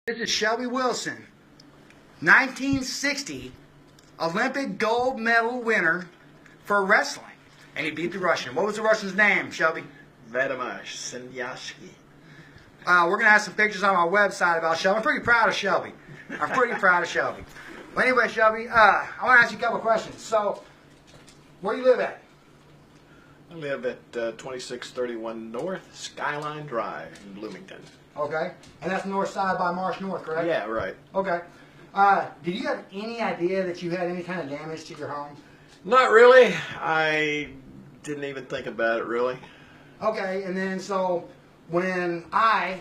This is Shelby Wilson, 1960 Olympic gold medal winner for wrestling. And he beat the Russian. What was the Russian's name, Shelby? Vladimir Senyaski. We're going to have some pictures on our website about Shelby. I'm pretty proud of Shelby. Well, anyway, Shelby, I want to ask you a couple questions. So, where do you live at? I live at 2631 North Skyline Drive in Bloomington. Okay. And that's north side by Marsh North, correct? Yeah, right. Okay. Did you have any idea that you had any kind of damage to your home? Not really. I didn't even think about it, really. Okay, and then so when I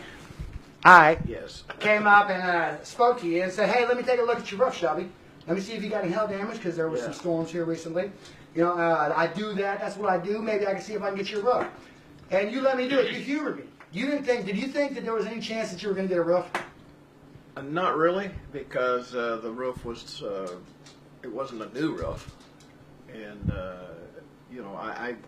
Yes. came up and spoke to you and said, hey, let me take a look at your roof, Shelby. Let me see if you got any hail damage, because there was some storms here recently. You know, I do that. That's what I do. Maybe I can see if I can get your roof. And you let me do it. You humored me. Did you think that there was any chance that you were going to get a roof? Not really, because the roof was, it wasn't a new roof. And, you know, I'm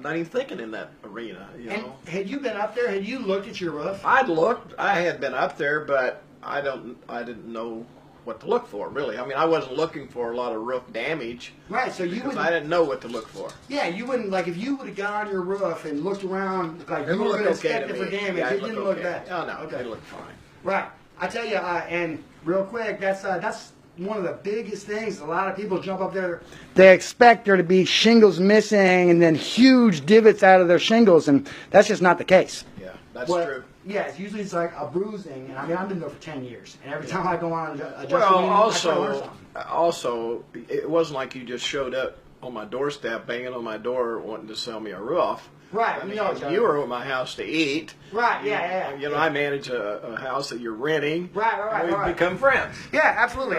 not even thinking in that arena, you know. Had you been up there? Had you looked at your roof? I'd looked. I had been up there, but I didn't know what to look for, really. I mean, I wasn't looking for a lot of roof damage. Right, so you because I didn't know what to look for. Yeah, you wouldn't, like, if you would have got on your roof and looked around, like, It you would have looked okay expected to for me. damage. Yeah, It didn't look bad. Oh, no, okay. It looked fine. Right. I tell you, and real quick, that's one of the biggest things. A lot of people jump up there. They expect there to be shingles missing and then huge divots out of their shingles, and that's just not the case. Yeah, that's true. Yeah, it's like a bruising, and I mean, I've been there for 10 years, and every time I go on a Well, meeting, I try to learn something. also, it wasn't like you just showed up on my doorstep, banging on my door, wanting to sell me a roof. Right, I mean, no, you were at my house to eat. Right, yeah. You know, I manage a house that you're renting. Right. We've become friends. Yeah, absolutely.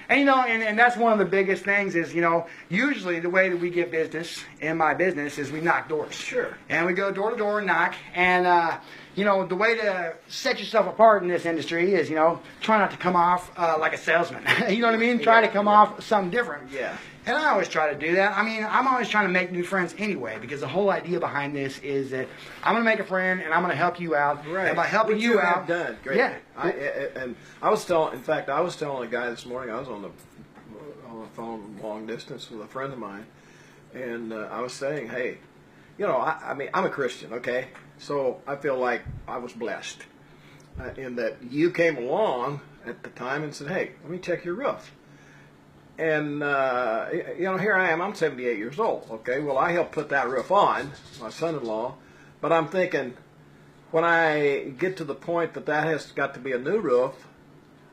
And, you know, and that's one of the biggest things is, you know, usually the way that we get business in my business is we knock doors. Sure. And we go door to door and knock. And, you know, the way to set yourself apart in this industry is, you know, try not to come off like a salesman. You know what I mean? Try to come off something different. Yeah. And I always try to do that. I mean, I'm always trying to make new friends anyway, because the whole idea behind this is that I'm going to make a friend and I'm going to help you out. Right. And by helping you out, done great. Yeah. And I was telling a guy this morning. I was on the phone long distance with a friend of mine, and I was saying, hey, you know, I mean, I'm a Christian, okay, so I feel like I was blessed in that you came along at the time and said, hey, let me check your roof. And, you know, here I am, I'm 78 years old, okay? Well, I helped put that roof on, my son-in-law, but I'm thinking, when I get to the point that has got to be a new roof,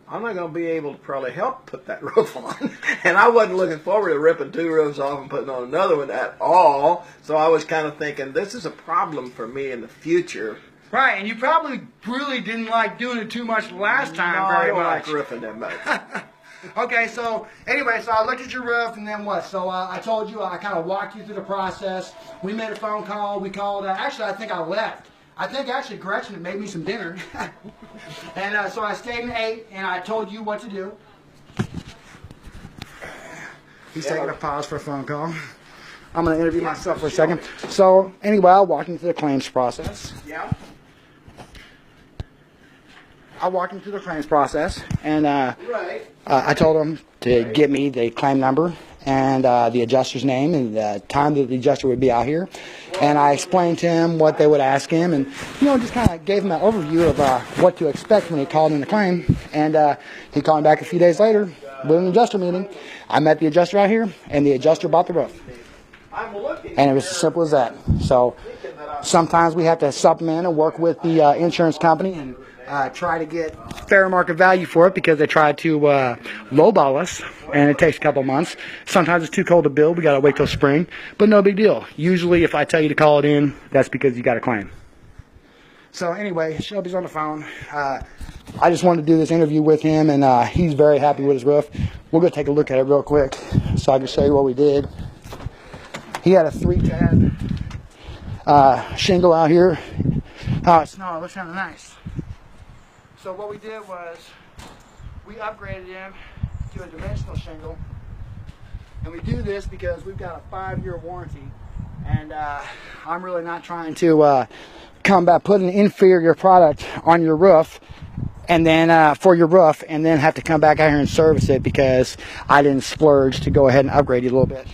I'm not going to be able to probably help put that roof on. And I wasn't looking forward to ripping two roofs off and putting on another one at all, so I was kind of thinking, this is a problem for me in the future. Right, and you probably really didn't like doing it too much last time very much. I don't like roofing that much. Okay, so anyway, so I looked at your roof, and then what? So I told you, I kind of walked you through the process. We made a phone call. We called. Actually, I think I left. I think actually Gretchen made me some dinner. And so I stayed and ate, and I told you what to do. He's taking a pause for a phone call. I'm going to interview myself for a second. So anyway, I walked into the claims process. Yeah. I walked into the claims process, and Right. I told him to get me the claim number and the adjuster's name and the time that the adjuster would be out here. And I explained to him what they would ask him, and, you know, just kind of gave him an overview of what to expect when he called in the claim. And he called me back a few days later with an adjuster meeting. I met the adjuster out here, and the adjuster bought the roof. And it was as simple as that. So sometimes we have to supplement and work with the insurance company and try to get fair market value for it, because they try to lowball us, and it takes a couple months. Sometimes it's too cold to build. We got to wait till spring, but no big deal. Usually if I tell you to call it in, that's because you got a claim. So anyway, Shelby's on the phone. I just wanted to do this interview with him, and he's very happy with his roof. We'll go take a look at it real quick so I can show you what we did. He had a 310 shingle out here. Oh, it's snowing. It looks kind of nice. So what we did was we upgraded him to a dimensional shingle, and we do this because we've got a 5-year warranty, and I'm really not trying to come back, put an inferior product on your roof, and then for your roof, and then have to come back out here and service it because I didn't splurge to go ahead and upgrade you a little bit.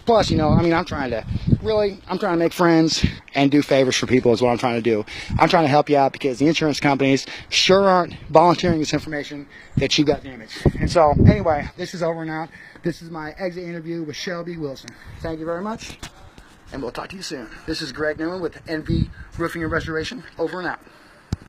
Plus, you know, I mean, I'm trying to make friends and do favors for people is what I'm trying to do. I'm trying to help you out because the insurance companies sure aren't volunteering this information that you got damaged. And so, anyway, this is over and out. This is my exit interview with Shelby Wilson. Thank you very much, and we'll talk to you soon. This is Greg Newman with NV Roofing and Restoration, over and out.